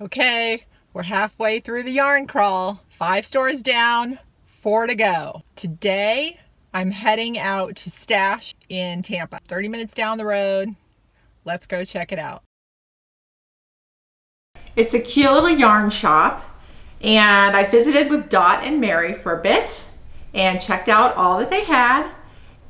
Okay, we're halfway through the yarn crawl. 5 stores down, 4 to go. Today, I'm heading out to Stash in Tampa. 30 minutes down the road. Let's go check it out. It's a cute little yarn shop, and I visited with Dot and Mary for a bit and checked out all that they had.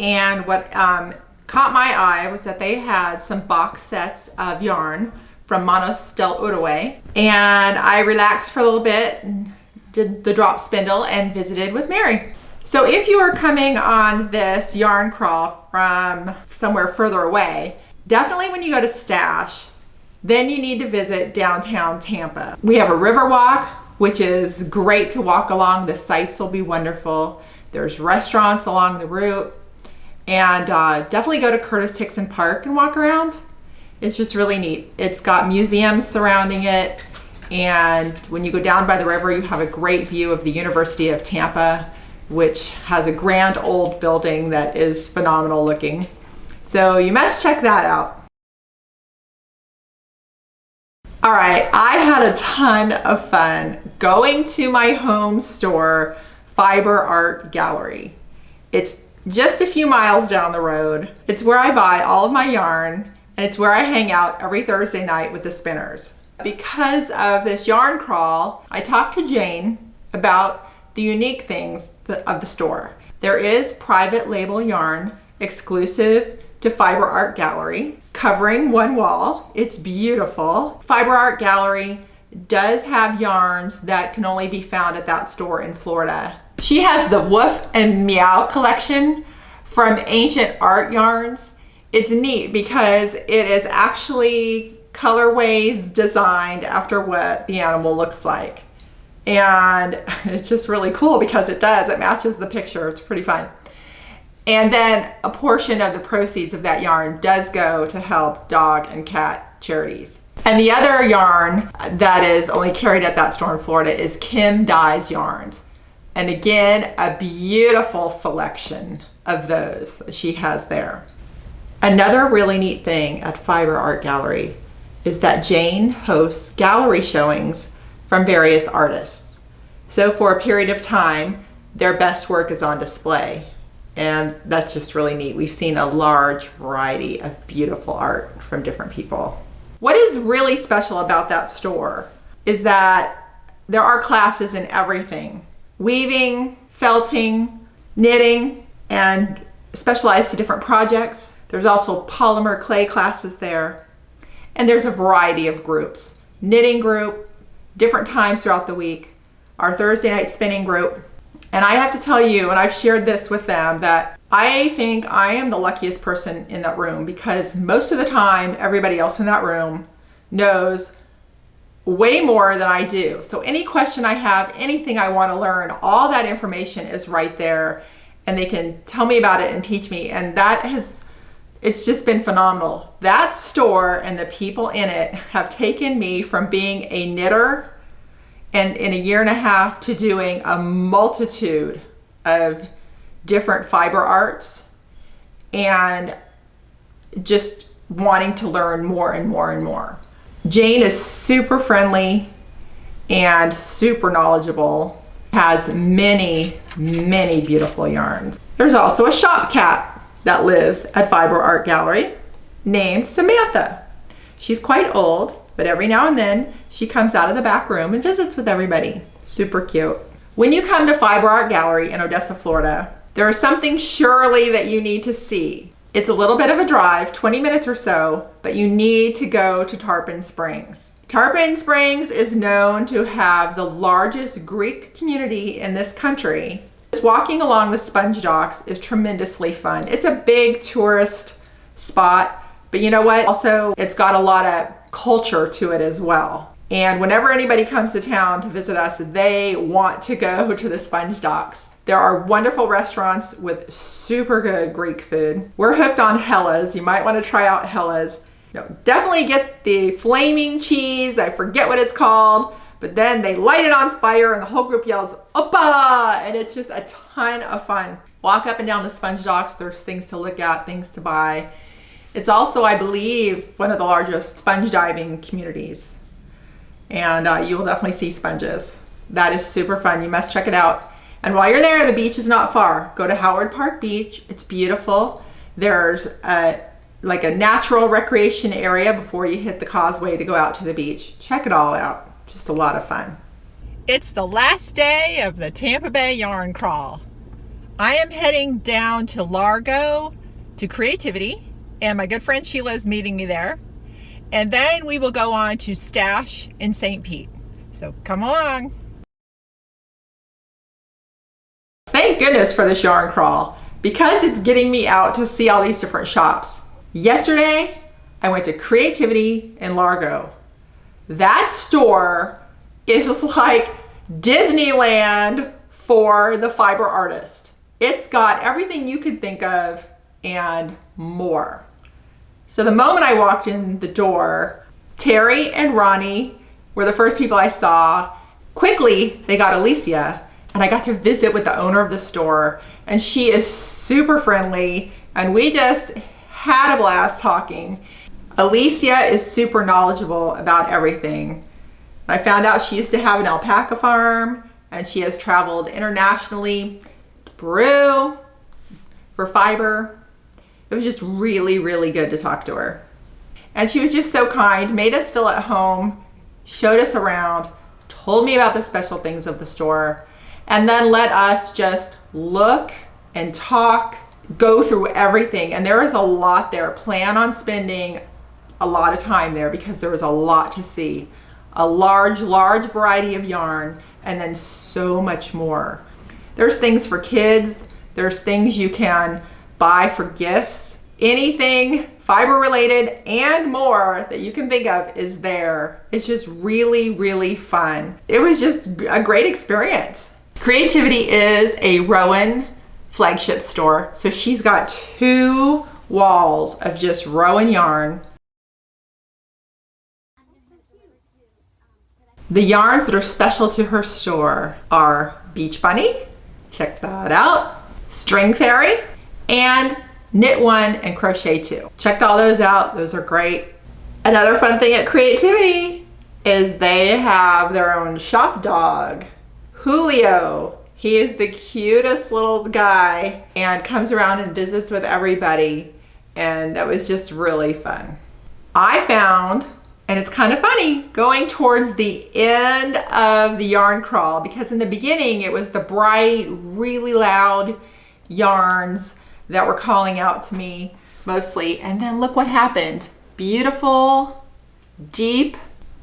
And what caught my eye was that they had some box sets of yarn from Manos del Uruguay, and I relaxed for a little bit and did the drop spindle and visited with Mary. So if you are coming on this yarn crawl from somewhere further away, definitely when you go to Stash, then you need to visit downtown Tampa. We have a river walk, which is great to walk along. The sights will be wonderful. There's restaurants along the route, and definitely go to Curtis Hickson Park and walk around. It's just really neat. It's got museums surrounding it, and when you go down by the river, you have a great view of the University of Tampa, which has a grand old building that is phenomenal looking. So you must check that out. All right, I had a ton of fun going to my home store, Fiber Art Gallery. It's just a few miles down the road. It's where I buy all of my yarn, and it's where I hang out every Thursday night with the spinners. Because of this yarn crawl, I talked to Jane about the unique things of the store. There is private label yarn exclusive to Fiber Art Gallery, covering one wall. It's beautiful. Fiber Art Gallery does have yarns that can only be found at that store in Florida. She has the Woof and Meow collection from Ancient Art Yarns. It's neat because it is actually colorways designed after what the animal looks like. And it's just really cool because it matches the picture. It's pretty fun. And then a portion of the proceeds of that yarn does go to help dog and cat charities. And the other yarn that is only carried at that store in Florida is Kim Dyes Yarns. And again, a beautiful selection of those she has there. Another really neat thing at Fiber Art Gallery is that Jane hosts gallery showings from various artists. So for a period of time, their best work is on display. And that's just really neat. We've seen a large variety of beautiful art from different people. What is really special about that store is that there are classes in everything: weaving, felting, knitting, and specialized to different projects. There's also polymer clay classes there. And there's a variety of groups. Knitting group, different times throughout the week, our Thursday night spinning group. And I have to tell you, and I've shared this with them, that I think I am the luckiest person in that room, because most of the time, everybody else in that room knows way more than I do. So any question I have, anything I want to learn, all that information is right there, and they can tell me about it and teach me. And it's just been phenomenal. That store and the people in it have taken me from being a knitter and in a year and a half to doing a multitude of different fiber arts and just wanting to learn more and more and more. Jane is super friendly and super knowledgeable, has many, many beautiful yarns. There's also a shop cat that lives at Fiber Art Gallery named Samantha. She's quite old, but every now and then she comes out of the back room and visits with everybody. Super cute. When you come to Fiber Art Gallery in Odessa, Florida, there is something surely that you need to see. It's a little bit of a drive, 20 minutes or so, but you need to go to Tarpon Springs. Tarpon Springs is known to have the largest Greek community in this country. Walking along the sponge docks is tremendously fun. It's a big tourist spot, but you know what? Also, it's got a lot of culture to it as well. And whenever anybody comes to town to visit us, they want to go to the sponge docks. There are wonderful restaurants with super good Greek food. We're hooked on Hella's. You might want to try out Hella's. Definitely get the flaming cheese. I forget what it's called. But then they light it on fire and the whole group yells, "Oppa!" And it's just a ton of fun. Walk up and down the sponge docks. There's things to look at, things to buy. It's also, I believe, one of the largest sponge diving communities. and you will definitely see sponges. That is super fun. You must check it out. And while you're there, the beach is not far. Go to Howard Park Beach. It's beautiful. There's like a natural recreation area before you hit the causeway to go out to the beach. Check it all out. Just a lot of fun. It's the last day of the Tampa Bay Yarn Crawl. I am heading down to Largo to Creativity, and my good friend Sheila is meeting me there. And then we will go on to Stash in St. Pete. So come along. Thank goodness for this yarn crawl, because it's getting me out to see all these different shops. Yesterday, I went to Creativity in Largo. That store is like Disneyland for the fiber artist. It's got everything you could think of and more. So the moment I walked in the door, Terry and Ronnie were the first people I saw. Quickly, they got Alicia, and I got to visit with the owner of the store, and she is super friendly, and we just had a blast talking. Alicia is super knowledgeable about everything. I found out she used to have an alpaca farm, and she has traveled internationally to Peru for fiber. It was just really, really good to talk to her. And she was just so kind, made us feel at home, showed us around, told me about the special things of the store, and then let us just look and talk, go through everything. And there is a lot there. Plan on spending a lot of time there because there was a lot to see. A large variety of yarn, and then so much more. There's things for kids. There's things you can buy for gifts. Anything fiber related and more that you can think of is there. It's just really, really fun. It was just a great experience. Creativity is a Rowan flagship store. So she's got 2 walls of just Rowan yarn. The yarns that are special to her store are Beach Bunny, check that out, String Fairy, and Knit One and Crochet Two. Checked all those out, those are great. Another fun thing at Creativity is they have their own shop dog, Julio. He is the cutest little guy and comes around and visits with everybody, and that was just really fun. I found, and it's kind of funny, going towards the end of the yarn crawl, because in the beginning it was the bright, really loud yarns that were calling out to me mostly. And then look what happened. Beautiful, deep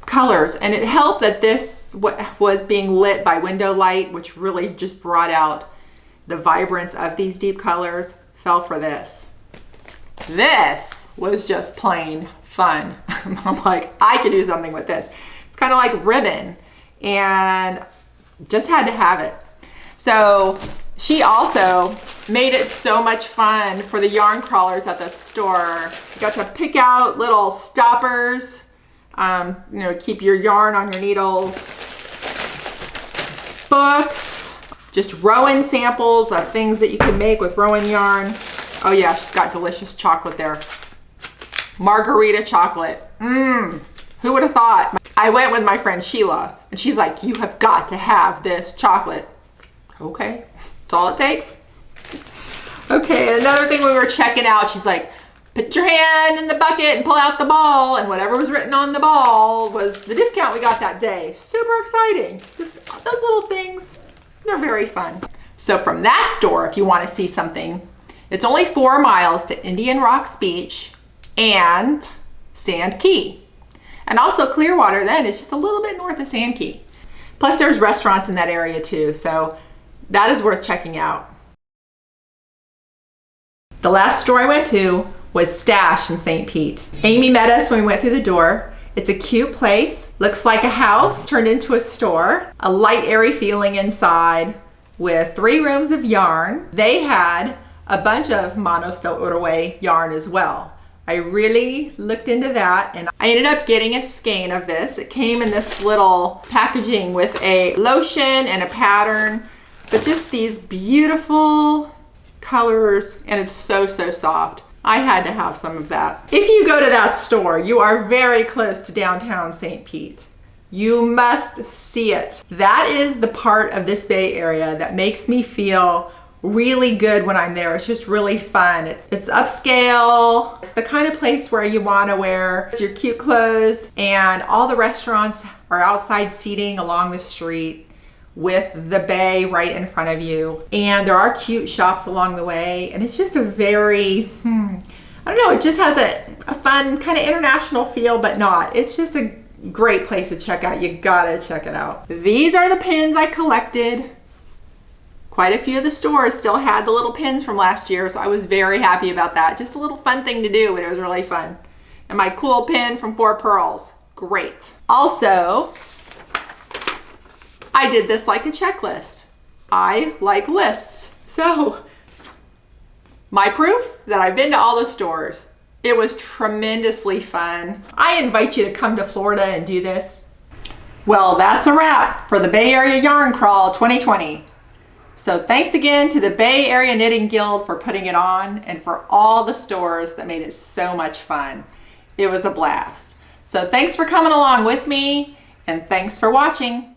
colors. And it helped that this was being lit by window light, which really just brought out the vibrance of these deep colors. Fell for this. This was just plain fun. I'm like, I could do something with this. It's kind of like ribbon, and just had to have it. So she also made it so much fun for the yarn crawlers at the store. You got to pick out little stoppers, keep your yarn on your needles, books, just Rowan samples of things that you can make with Rowan yarn. Oh yeah, she's got delicious chocolate there. Margarita chocolate. Who would have thought? I went with my friend Sheila, and she's like, you have got to have this chocolate. Okay, that's all it takes. Okay, another thing we were checking out, she's like, put your hand in the bucket and pull out the ball, and whatever was written on the ball was the discount we got that day. Super exciting. Just those little things, they're very fun. So from that store, if you want to see something, it's only 4 miles to Indian Rocks Beach and Sand Key. And also Clearwater then is just a little bit north of Sand Key. Plus there's restaurants in that area too, so that is worth checking out. The last store I went to was Stash in St. Pete. Amy met us when we went through the door. It's a cute place. Looks like a house turned into a store. A light, airy feeling inside with 3 rooms of yarn. They had a bunch of Monostow Uruguay yarn as well. I really looked into that, and I ended up getting a skein of this. It came in this little packaging with a lotion and a pattern, but just these beautiful colors, and it's so soft. I had to have some of that. If you go to that store, you are very close to downtown St. Pete. You must see it. That is the part of this Bay Area that makes me feel really good when I'm there. It's just really fun. It's upscale. It's the kind of place where you want to wear your cute clothes, and all the restaurants are outside seating along the street with the bay right in front of you. And there are cute shops along the way, and it's just a very, I don't know, it just has a fun kind of international feel, but not. It's just a great place to check out. You gotta check it out. These are the pins I collected. Quite a few of the stores still had the little pins from last year, so I was very happy about that. Just a little fun thing to do, and it was really fun. And my cool pin from 4 Pearls. Great. Also, I did this like a checklist. I like lists. So, my proof that I've been to all the stores. It was tremendously fun. I invite you to come to Florida and do this. Well, that's a wrap for the Bay Area Yarn Crawl 2020. So thanks again to the Bay Area Knitting Guild for putting it on, and for all the stores that made it so much fun. It was a blast. So thanks for coming along with me, and thanks for watching.